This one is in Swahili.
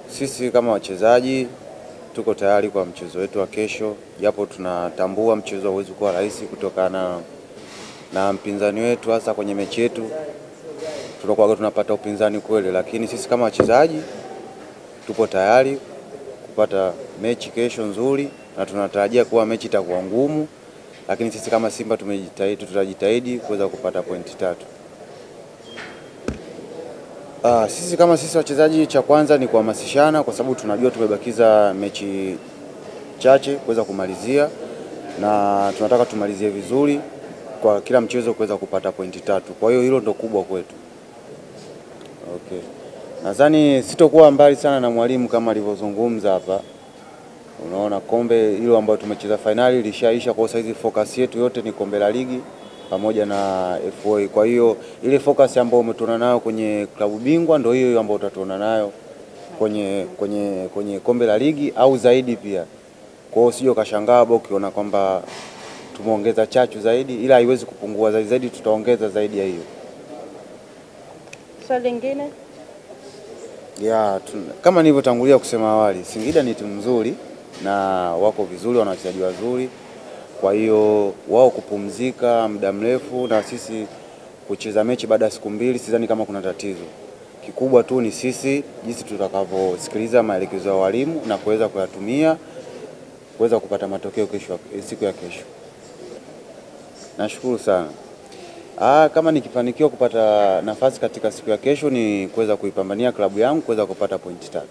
Sisi kama wachezaji tuko tayari kwa mchezo wetu wa kesho, japo tunatambua mchezo hauwezi kuwa rahisi kutokana na mpinzani wetu, hasa kwenye mechi yetu tunakuwa tunapata upinzani kweli, lakini sisi kama wachezaji tupo tayari kupata mechi kesho nzuri, na tunatarajia kuwa mechi itakuwa ngumu, lakini sisi kama Simba tutajitahidi kuweza kupata pointi 3. Sisi wachezaji, cha kwanza ni kuhamasishana, kwa sababu tunajua tumebakiza mechi chache kuweza kumalizia, na tunataka tumalizie vizuri kwa kila mchezo kuweza kupata pointi 3. Kwa hiyo hilo ndo kubwa kwetu. Okay. Nadhani sitokuwa mbali sana na mwalimu kama alivyozungumza hapa. Unaona kombe hilo ambalo tumecheza finali lishaisha, kwa saizi focus yetu yote ni kombe la ligi pamoja na FA. Kwa hiyo ile focus ambayo umetuona nayo kwenye klabu bingwa ndio hiyo ambayo utatuona nayo kwenye kombe la ligi au zaidi pia. Kwa hiyo sio kashangaa ukiona kwamba tumeongeza chachu zaidi, ila haiwezi kupungua zaidi, tutaongeza zaidi ya hiyo. Swali lingine? Kama nilivyotangulia kusema awali, Singida ni timu nzuri na wako vizuri, wana wachezaji wazuri. Kwa hiyo wao kupumzika muda mrefu na sisi kucheza mechi baada ya siku 2, sidhani kama kuna tatizo. Kikubwa tu ni sisi jinsi tutakavyosikiliza maelekezo ya walimu na kuweza kuyatumia kuweza kupata matokeo siku ya kesho. Nashukuru sana. Kama nikifanikiwa kupata nafasi katika siku ya kesho, ni kuweza kuipambania klabu yangu kuweza kupata pointi 3.